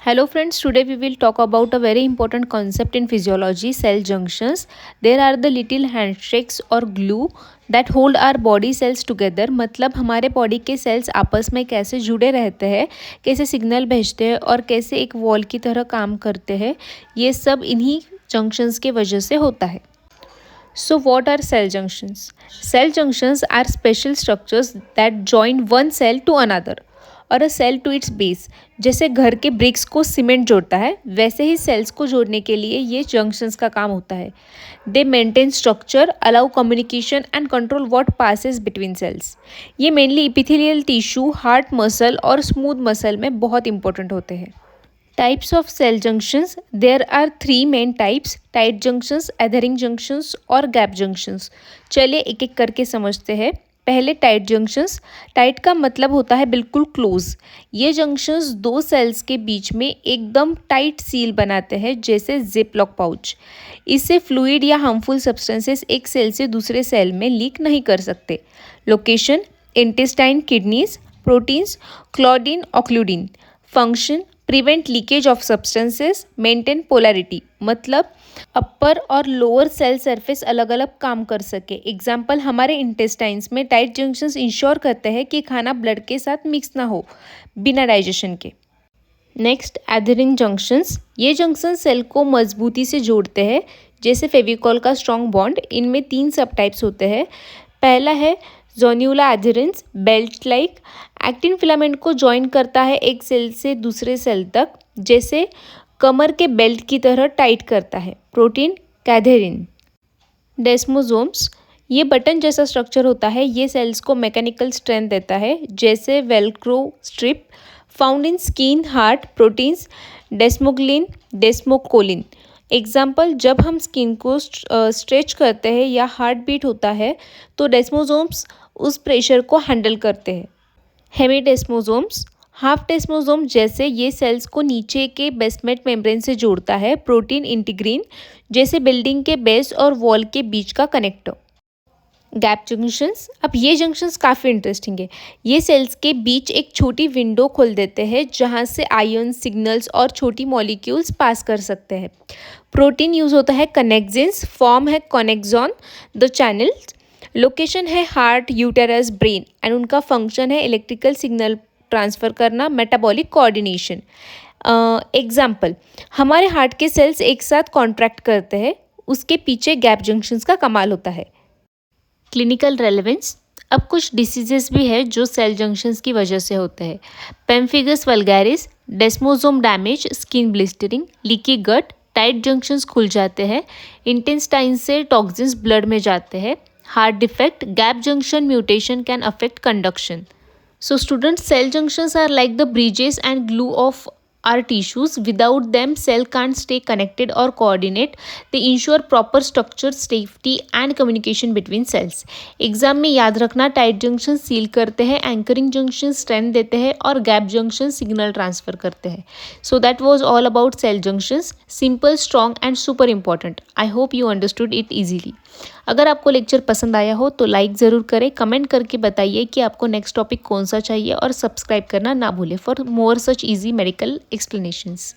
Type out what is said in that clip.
Hello friends, today we will talk about a very important concept in physiology, cell junctions. There are the little handshakes or glue that hold our body cells together. मतलब हमारे body के sales आपस में कैसे जुड़े रहते हैं, कैसे सिग्नल भेजते हैं और कैसे एक वॉल की तरह काम करते हैं, ये सब इन्हीं जंक्शंस के वजह से होता है. So what are cell junctions? Cell junctions are special structures that join one cell to another और अ सेल टू इट्स बेस. जैसे घर के ब्रिक्स को सीमेंट जोड़ता है, वैसे ही सेल्स को जोड़ने के लिए ये जंक्शंस का काम होता है. They maintain structure, allow communication and control what passes between cells. ये mainly epithelial tissue, heart muscle और स्मूथ मसल में बहुत इंपॉर्टेंट होते हैं. Types of cell junctions. There are 3 main types: tight junctions, adhering junctions और gap junctions. चलिए एक एक करके समझते हैं. पहले टाइट जंक्शंस. टाइट का मतलब होता है बिल्कुल क्लोज. ये जंक्शंस दो सेल्स के बीच में एकदम टाइट सील बनाते हैं, जैसे जिप लॉक पाउच. इससे फ्लूइड या हार्मफुल सब्सटेंसेस एक सेल से दूसरे सेल में लीक नहीं कर सकते. Location: intestine, kidneys. Proteins: claudin, occludin. Function: prevent leakage of substances, maintain polarity. मतलब अपर और लोअर सेल सरफेस अलग अलग काम कर सके. एग्जाम्पल, हमारे इंटेस्टाइन्स में टाइट जंक्शंस इंश्योर करते हैं कि खाना ब्लड के साथ मिक्स ना हो बिना डाइजेशन के. Next, adhering junctions. ये जंक्शन सेल को मजबूती से जोड़ते हैं, जैसे फेविकॉल का स्ट्रॉन्ग बॉन्ड. इनमें 3 सब टाइप्स होते हैं. पहला है जोन्यूला एधरेंस, बेल्ट लाइक. एक्टिन फिलामेंट को ज्वाइन करता है एक सेल से दूसरे सेल तक, जैसे कमर के बेल्ट की तरह टाइट करता है. Protein Catherine. डेस्मोसोम्स. ये बटन जैसा स्ट्रक्चर होता है. ये सेल्स को मैकेनिकल स्ट्रेंथ देता है, जैसे Velcro strip. Found in skin, heart. Proteins desmoglein, desmocollin. Example, जब हम स्किन को स्ट्रेच करते हैं या हार्ट बीट होता है तो डेस्मोसोम्स उस प्रेशर को हैंडल करते हैं. हेमीडेस्मोसोम्स. हाफ डेस्मोसोम जैसे ये सेल्स को नीचे के बेसमेंट मेम्ब्रेन से जोड़ता है. प्रोटीन इंटीग्रीन, जैसे बिल्डिंग के बेस और वॉल के बीच का कनेक्टर. Gap junctions. अब ये जंक्शंस काफ़ी इंटरेस्टिंग है. ये सेल्स के बीच एक छोटी विंडो खोल देते हैं, जहाँ से आयन सिग्नल्स और छोटी मॉलिक्यूल्स पास कर सकते हैं. प्रोटीन यूज़ होता है कनेक्जिन्स. फॉर्म है कॉनेक्सॉन द चैनल्स. लोकेशन है हार्ट, यूटेरस, ब्रेन. एंड उनका फंक्शन है इलेक्ट्रिकल सिग्नल ट्रांसफ़र करना, मेटाबॉलिक कोऑर्डिनेशन. एग्जाम्पल, हमारे हार्ट के सेल्स एक साथ कॉन्ट्रैक्ट करते हैं. उसके पीछे गैप जंक्शंस का कमाल होता है. Clinical relevance. अब कुछ डिसीजेस भी है जो सेल जंक्शंस की वजह से होते हैं. Pemphigus vulgaris, desmosome damage, skin blistering, leaky gut. Tight junctions खुल जाते हैं. इंटेस्टाइन से टॉक्सिन्स ब्लड में जाते हैं. Heart defect. Gap junction mutation can affect conduction. So students, cell junctions are like the bridges and glue of our tissues. Without them, cell can't stay connected or coordinate. They ensure proper structure, safety and communication between cells. Exam में याद रखना, tight junction seal करते हैं, anchoring junction strength देते हैं और gap junction signal transfer करते हैं. So that was all about cell junctions. Simple, strong and super important. I hope you understood it easily. अगर आपको लेक्चर पसंद आया हो तो लाइक ज़रूर करें, कमेंट करके बताइए कि आपको नेक्स्ट टॉपिक कौन सा चाहिए और सब्सक्राइब करना ना भूलें for more such easy medical explanations.